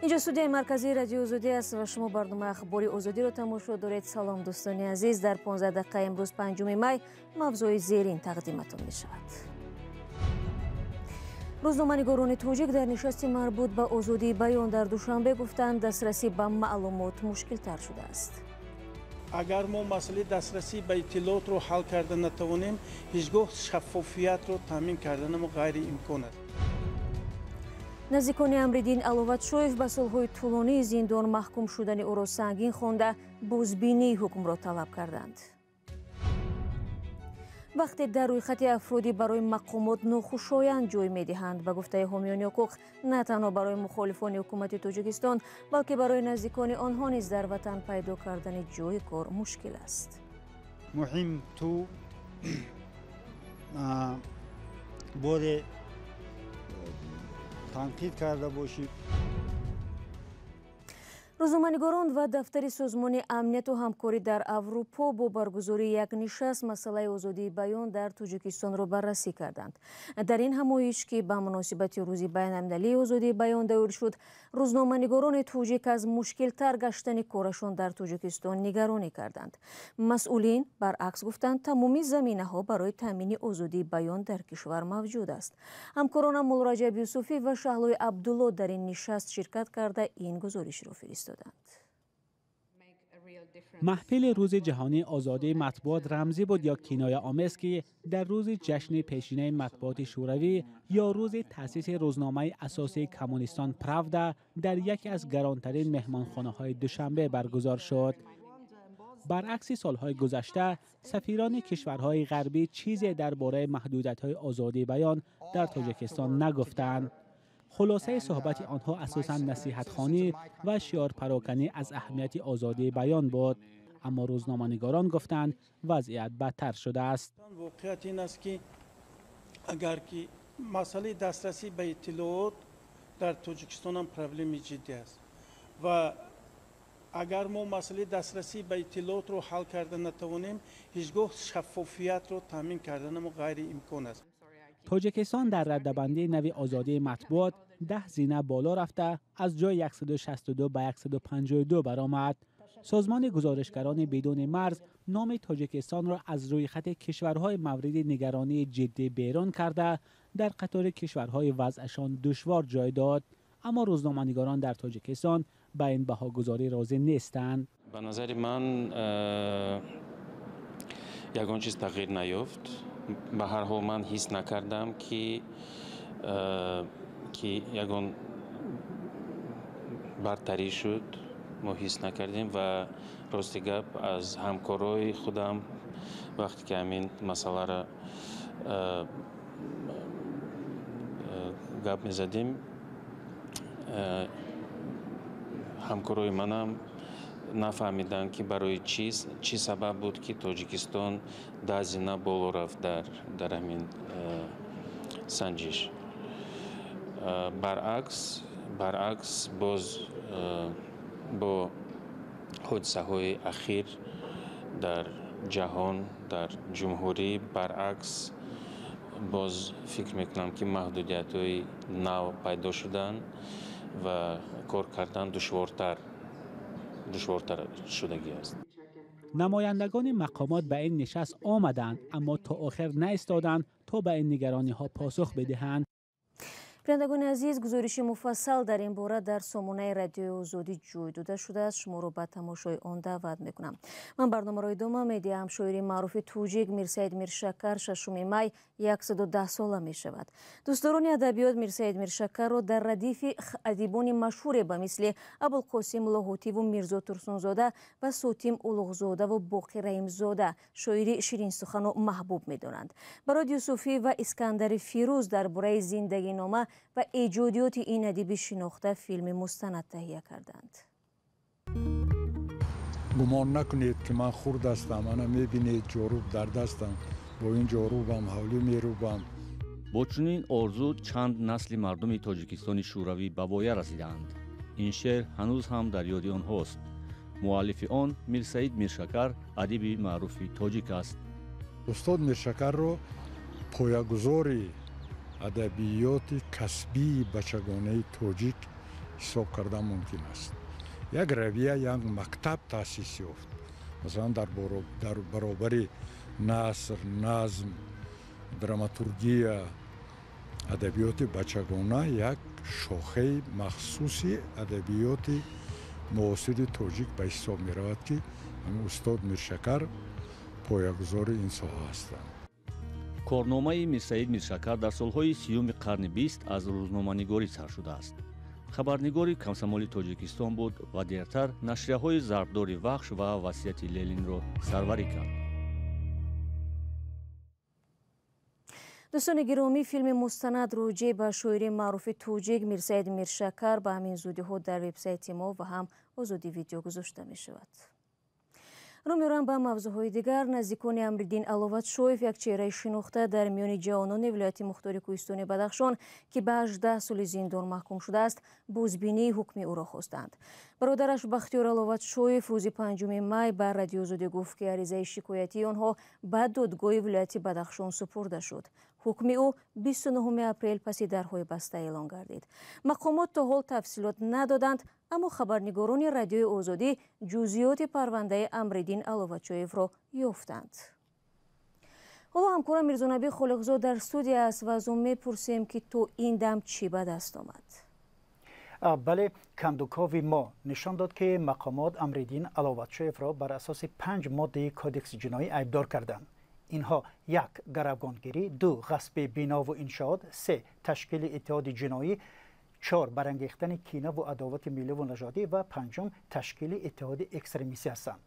اینجا استودیوی مرکزی رادیو آزادی است و شما برنامه اخباری آزادی رو تماشا دارید. سلام دوستان عزیز، در 15 دقیقه امروز 5 می موضوع زیرین تقدیمتون می شود. روزنامه‌نگاران توجیک در نشستی مربوط به آزادی بیان در دوشنبه گفتند دسترسی به معلومات مشکل تر شده است. اگر ما مسئله دسترسی به اطلاعات رو حل کرده نتوانیم، هیچگاه شفافیت رو تامین کردن ما غیر امکان است. نزدیکان امرالدین علوتشویف به سالهای طولانی زندان محکوم شدن او را سنگین خوانده بازبینی حکم را طلب کردند. وقتی در روی خط افرادی برای مقامات ناخوشایند جای می‌دهند، به گفته حامیان حقوق، نه تنها برای مخالفان حکومت تاجیکستان بلکه برای نزدیکان آنها نیز در وطن پیدا کردن جای کار مشکل است. مهم تو باید تنقید کرده باشید. روزنامه‌نگاران و دفتر سازمان امنیت و همکاری در اروپا با برگزاری یک نشست مسئله آزادی بیان در تاجیکستان را بررسی کردند. در این همایش که به مناسبت روز بین‌المللی آزادی بیان دایر شد، روزنامه‌نگاران تاجیک از مشکل‌تر گشتن کارشان در تاجیکستان نگرانی کردند. مسئولین برعکس گفتند تمامی زمینه‌ها برای تامین آزادی بیان در کشور موجود است. همکاران مولا رجب یوسفی و شهلای عبدالله در این نشست شرکت کرده این گزارش را فرستادند. محفل روز جهانی آزادی مطبوعات رمزی بود یا کنایه آمیز که در روز جشن پیشینه مطبوعات شوروی یا روز تأسیس روزنامه اساسی کمونیستان پراودا در یکی از گرانترین مهمانخانه‌های دوشنبه برگزار شد. برعکس سالهای گذشته، سفیران کشورهای غربی چیزی درباره محدودیت‌های آزادی بیان در تاجیکستان نگفتند. خلاصه صحبت آنها اساساً نصیحت‌خوانی و شعار پراکنی از اهمیت آزادی بیان بود، اما روزنامه‌نگاران گفتند وضعیت بدتر شده است. واقعیت این است که اگر که مسئله دسترسی به اطلاعات در تاجیکستان هم پرابلم جدی است و اگر ما مسئله دسترسی به اطلاعات رو حل کرده نتوانیم، هیچگاه شفافیت رو تامین کردن ما غیر امکان است. تاجیکستان در رده‌بندی نوی آزادی مطبوعات 10 زینه بالا رفته از جای 162 به 152 برآمد. سازمان گزارشگران بدون مرز نام تاجیکستان را از روی خط کشورهای مورد نگرانی جدی بیرون کرده در قطار کشورهای وضعشان دشوار جای داد، اما روزنامه‌نگاران در تاجیکستان به این بهاگذاری راضی نیستند. به نظر من یگان چیز تغییر نیافت. به هر حال من حس نکردم که یگان برتری شد. ما حس نکردیم و راستی گپ از همکارای خودم وقتی که همین مسئله را گپ میزدیم، همکارای منم نفهمیدن که برای چی سبب بود که تاجیکستان 10 زینه بالا رفت در همین سنجش. برعکس باز با حادثه های اخیر در جهان در جمهوری برعکس باز فکر میکنم که محدودیت های نو پیدا شدن و کار کردن دشوارتر شدگی است. نمایندگان مقامات به این نشست آمدند اما تا آخر نایستادند تا به این نگرانی ها پاسخ بدهند. بینندگان عزیز، گزارش مفصل در این باره در سامانه رادیو آزادی جای داده شده است. شما را به تماشای آن دعوت میکنم. من برنامه را ادامه میدهم. شاعر معروف توجیک میرسید میرشکر 6 می 110 ساله می شود. دوستداران ادبیات میرسید میرشکر را در ردیف ادیبان مشهور به مثل ابوالقاسم لاهوتی و میرزا ترسونزاده و سوتیم اولوغزاده و باقی رحیمزاده شاعر شیرین سخن و محبوب میدانند. برای یوسفی و اسکندر فیروز درباره زندگی نامه و ایجادیات این ادیب شناخته فیلم مستند تهیه کردند. گمان نکنید که من خرد هستم. انا میبینید جاروب در دستم. با این جاروبم حولی میروبم. با چنین آرزو چند نسل مردم تاجیکستان شوروی به بایه رسیدند. این شعر هنوز هم در یاد آنهاست. مؤلف آن میرسید میرشکر ادیب معروف تاجیک است. استاد میرشکر رو پایه‌گذاری ادبیات کسبی بچگانه تاجیک حساب کردن ممکن است. یک رویه یک مکتب تاسیس یافت. مثلا در برابر نثر، نظم، دراماتورگی، ادبیات بچگانه یک شاخه مخصوصی ادبیات معاصر تاجیک به حساب می رود که استاد میرشکر پایه‌گذار این ساحه هستند. کارنامه میرسعید میرشکر در سالهای 30 قرن 20 از روزنامه‌نگاری سر شده است. خبرنگاری کمسمالی تاجیکستان بود و دیرتر نشریه‌های زربداری وخش و وصیت لنین را سروری کرد. دوستان گرامی، فیلم مستند راجع به شاعر معروف توجیک میرسعید میرشکر به همین زودی ها در وبسایت ما و هم آزادی ویدیو گذاشته می شود. رو میرم به موضوعهای دیگر. نزدیکان امرالدین علوتشویف یک چهره شناخته در میان جوانان ولایت مختار کوهستان بدخشان که به 18 سال زندان محکوم شده است بازبینی حکم او را خواستند. برادرش بختیار علوتشویف روز 5 می بر رادیو آزادی گفت که عریضه شکایتی آنها به دادگاه ولایت بدخشان سپرده شد. حکم او 29 اپریل پس درهای بسته اعلان گردید. مقامات تا حال تفصیلات ندادند، اما خبرنگاران رادیوی آزادی جزئیات پرونده امرالدین علوتشویف را یافتند. حالا همکارم میرزانبی خالقزاد در استودیو است و از اون میپرسیم که تو این دم چی به دست آمد؟ بله، کندوکاوی ما نشان داد که مقامات امرالدین علوتشویف را بر اساس 5 ماده کدکس جنایی ایبدار کردند. اینها 1. گروگانگیری، 2. غصب بنا و انشاءات، 3. تشکیل اتحاد جنایی، 4. برانگیختن کینه و عداوت ملی و نژادی و 5. تشکیل اتحاد اکستریمیستی هستند.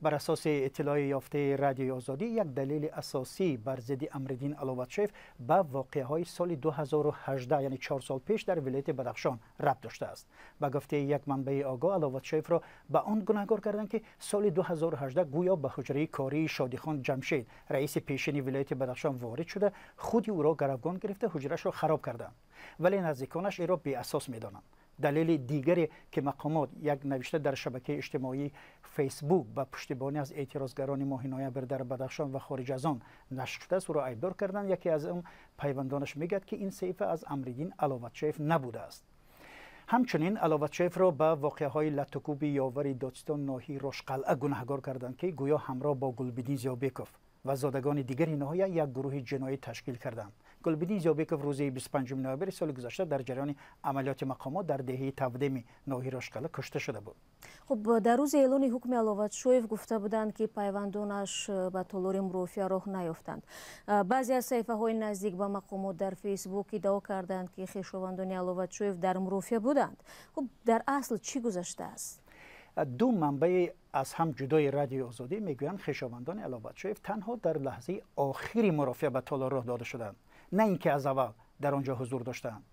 بر اساس اطلاع یافته رادیوی آزادی یک دلیل اساسی بر ضد امرالدین علوتشویف به واقعه‌های سال 2018 یعنی 4 سال پیش در ولایت بدخشان ربط داشته است. به گفته یک منبع آگاه، علوتشویف را به آن گناهکار کردند که سال 2018 گویا به حجره کاری شادیخان جمشید رئیس پیشین ولایت بدخشان وارد شده خود او را گروگان گرفته حجره‌اش را خراب کردند، ولی نزدیکانش این را بی اساس می‌دانند. دلیل دیگری که مقامات یک نوشته در شبکه اجتماعی فیسبوک با پشتیبانی از اعتراضگران ماه نوامبر در بدخشان و خارج از آن نشر شده است او را ایبدار کردند. یکی از اون پیوندانش میگه که این صحیفه از امرالدین علوتشویف نبوده است. همچنین علوتشویف را به واقعه‌های لطکوب یاور دادستان ناحیه رشقلعه گناهکار کردند که گویا همراه با گلبدین زیابکوف و زادگان دیگری نهایت یک گروه جنایی تشکیل کردند. گلبدین زیابکوف روز 25 نوامبر سال گذشته در جریان عملیات مقامات در دهه تودمی ناحیه رشقلعه کشته شده بود. خب در روز اعلان حکم علوتشویف گفته بودند که پیوندانش به تالار مرافعه راه نیافتند. بعضی از صحیفه‌های نزدیک به مقامات در فیسبوک ادعا کردند که خویشاوندان علوتشویف در مرافعه بودند. خب در اصل چی گذشته است؟ 2 منبع از هم جدای رادیو آزادی میگویند خویشاوندان علوتشویف تنها در لحظه آخری مرافعه به تالار راه داده شدند، نه اینکه از اول در آنجا حضور داشتند.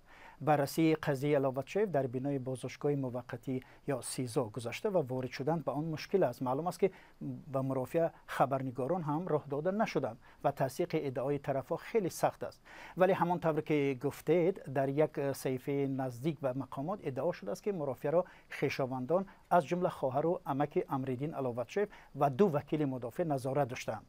بررسی قضیه علوتشویف در بینای بازداشتگاه موقتی یا سیزا گذشته و وارد شدن به آن مشکل است. معلوم است که به مرافعه خبرنگاران هم راه داده نشدند و تصدیق ادعای طرفها خیلی سخت است. ولی همانطور که گفتید در یک صحیفه نزدیک به مقامات ادعا شده است که مرافعه را خویشاوندان از جمله خواهر و عمک امرالدین علوتشویف و 2 وکیل مدافع نظارت داشتند.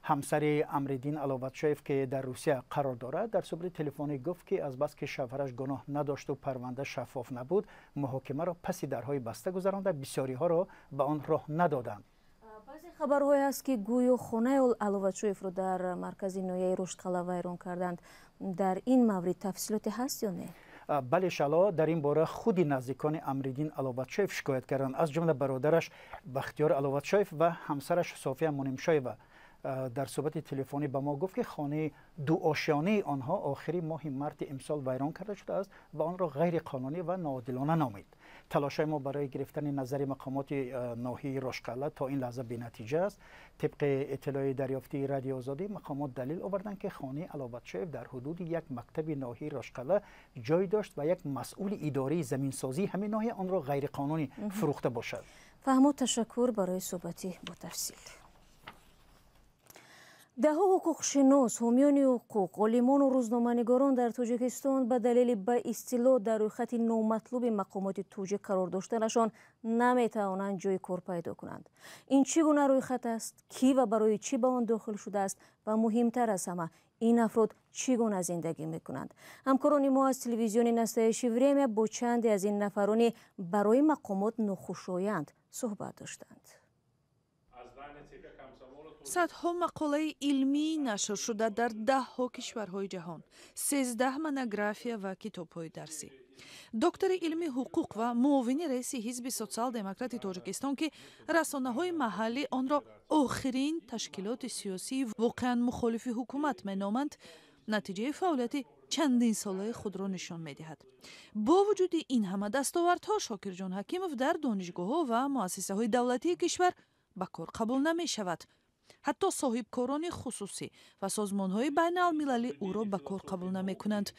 همسر امرالدین علوتشویف که در روسیه قرار دارد در صبح تلفنی گفت که از بس که شوهرش گناه نداشت و پرونده شفاف نبود محاکمه را پس درهای بسته گذراند، بسیاری ها را به آن راه ندادند. بعضی خبرهای است که گویا خانه علوتشویف را در مرکز ناحیه رشقلعه ویران کردند. در این مورد تفصیلاتی هست یا نه؟ بله شلا، در این باره خودی نزدیکان امرالدین علوتشویف شکایت کردند، از جمله برادرش بختیار علوتشویف و همسرش صافیه منیمشایوه. در صحبت تلفنی به ما گفت که خانه 2 آشیانه آنها آخری ماه مارس امسال ویران کرده شده است و آن را غیر قانونی و ناعادلانه نامید. تلاش‌های ما برای گرفتن نظر مقامات ناحیه رشقلعه تا این لحظه بی‌نتیجه است. طبق اطلاع دریافتی رادیو آزادی مقامات دلیل آوردند که خانه علوتشویف در حدود یک مکتب ناحیه رشقلعه جای داشت و یک مسئول اداری زمینسازی همین ناحیه آن را غیر قانونی فروخته باشد. فهمو تشکر برای صحبتی با تفصیل. دهها حقوقشناس، حامیان حقوق، عالمان و روزنامه‌نگاران در تاجیکستان به دلیل به اصطلاح در روی خط نامطلوب مقامات توجیک قرار داشتنشان نمیتوانند جای کار پیدا کنند. این چگونه روی خط است؟ کی و برای چی به آن داخل شده است؟ و مهمتر از همه این افراد چگونه زندگی میکنند؟ همکاران ما از تلویزیون نستایشی وریمیا با چند از این نفران برای مقامات ناخوشایند صحبت داشتند. صدها مقاله علمی نشر شده در 10 کشورهای جهان، 13 монография و کتاب‌های درسی. دکتر علمی حقوق و معاون رئیس حزب سوسیال دموکراتی تاجیکستان که رسانه‌های محلی آن را آخرین تشکیلات سیاسی واقعا مخالف حکومت مینامند، نتیجه فعالیت چندین ساله خود را نشان می‌دهد. با وجود این همه دستاوردها، شاکر جان حکیمов در دانشگاه‌ها و مؤسسه‌های دولتی کشور به کار قبول نمی‌شود. حتی صاحبکاران خصوصی و سازمان‌های بین‌المللی او را به کار قبول نمی‌کنند.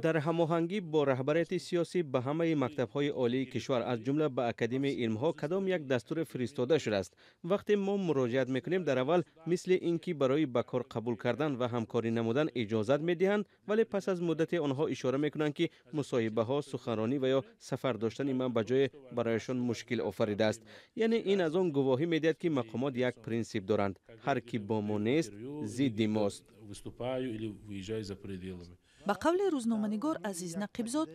در هماهنگی با رهبریت سیاسی به همه مکتب‌های عالی کشور از جمله به اکادمی علم‌ها کدام یک دستور فرستاده شده است. وقتی ما مراجعت می‌کنیم در اول مثل اینکه برای به کار قبول کردن و همکاری نمودن اجازت می‌دهند، ولی پس از مدت آنها اشاره می‌کنند که مصاحبه‌ها، سخنرانی و یا سفر داشتن من به جای برایشان مشکل آفریده است. یعنی این از آن گواهی می‌دهد که مقامات یک پرینسیپ دارند: هر کی با ما نیست ضد ماست. به قول روزنامه‌نگار عزیز نقیبزاد،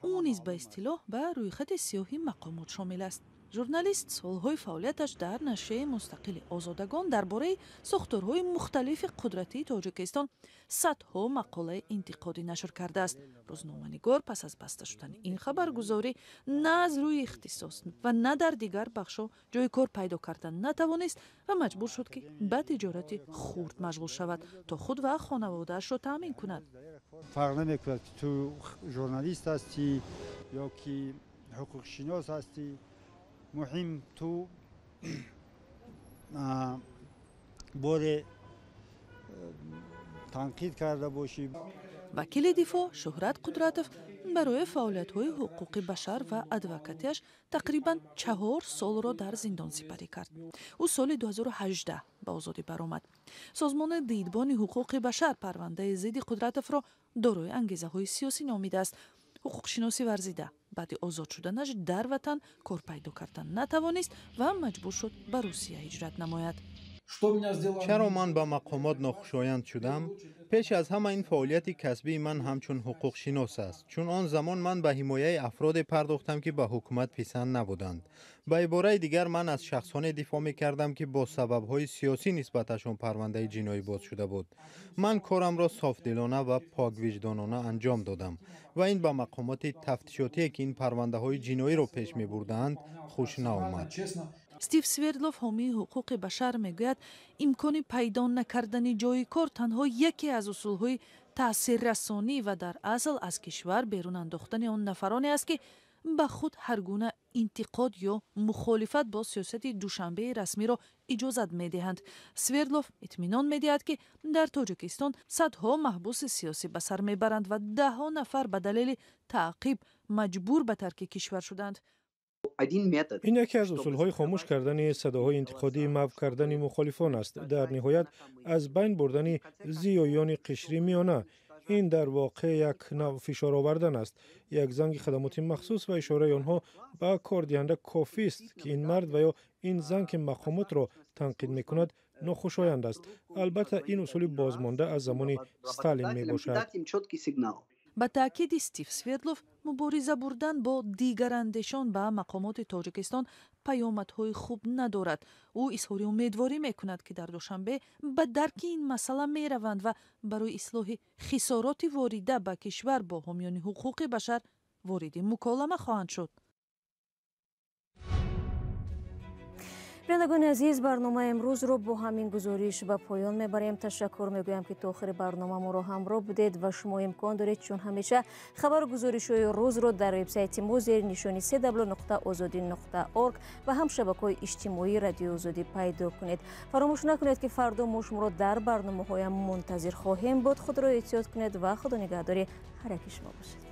او نیز به اصطلاح به رویخط سیاهی مقامات شامل است. ژورنالیست سالهای فعالیتش در نشریه مستقل آزادگان درباره ساختارهای مختلف قدرتی تاجیکستان صدها مقاله انتقادی نشر کرده است. روزنامه‌نگار پس از بسته شدن این خبرگزاری نه از روی اختصاص و نه در دیگر بخش‌ها جای کار پیدا کردن نتوانست و مجبور شد که به تجارت خرد مشغول شود تا خود و خانواده‌اش را تامین کند. فرق نمی‌کند تو ژورنالیست هستی یا کی حقوق شناس هستی، مهم تو باره تنقید کرده باشی. وکیل دفاع شهرت قدرتوف برای فعالیت‌های حقوق بشر و ادوکاتیش تقریباً 4 سال را در زندان سپری کرد. او سال 2018 به آزادی برآمد. سازمان دیدبان حقوق بشر پرونده ضد قدرتوف را دارای انگیزه‌های سیاسی نامیده است. حقوق شناسی ورزیده بعد آزاد شدنش در وطن کار پیدا کردن نتوانست و مجبور شد به روسیه هجرت نماید. چرا من با مقامات ناخوشایند شدم؟ پیش از همه این فعالیت کسبی من همچون حقوق شناس است، چون آن زمان من به حمایه افراد پرداختم که به حکومت پسند نبودند. به عباره دیگر من از شخصان دفاع می کردم که با سببهای سیاسی نسبتشان پرونده جنایی باز شده بود. من کارم را صافدلانه و پاک وجدانانه انجام دادم و این به مقامات تفتیشاتی که این پرونده های جنایی را پیش می بردند خوش نآمد. استیو سوردلوف حامی حقوق بشر میگوید امکان پیدا نکردن جای کار تنها یکی از اصولهای تاثیررسانی و در اصل از کشور بیرون انداختن آن نفرانی است که به خود هر گونه انتقاد یا مخالفت با سیاست دوشنبه رسمی را اجازت میدهند. سوردلوف اطمینان میدهد که در تاجیکستان صدها محبوس سیاسی به سر میبرند و 10 نفر به دلیل تعقیب مجبور به ترک کشور شدند. این یکی از اصولهای خاموش کردن صداهای انتقادی، محو کردن مخالفان است. در نهایت از بین بردن زیایان قشری میانه. این در واقع یک نوع فشار آوردن است. یک زنگ خدمات مخصوص و اشاره آنها به کاردهنده کافی است که این مرد و یا این زن که مقامات را تنقید میکند ناخوشایند است. البته این اصول بازمانده از زمان استالین می باشد. به تاکید استیو سوردلوف، مبارزه بردن با دیگراندیشان به مقامات تاجیکستان پیامدهای خوب ندارد. او اظهار امیدواری میکند که در دوشنبه به درک این مسئله میروند و برای اصلاح خسارات وارده به کشور با حامیان حقوق بشر وارد مکالمه خواهند شد. بینندگان عزیز، برنامه امروز رو با همین گزارش به پایان میبریم. تشکر میگویم که تا آخر برنامه ما رو همراه بودید و شما امکان دارید چون همیشه خبر و گزارش‌های روز رو در وبسایت ما زیر نشانی www.azadi.org و هم شبکه‌های اجتماعی رادیو آزادی پیدا کنید. فراموش نکنید که فردا ما شما رو در برنامه‌های منتظر خواهیم بود. خود را احتیاط کنید و خدا نگهدار هر یک شما باشید.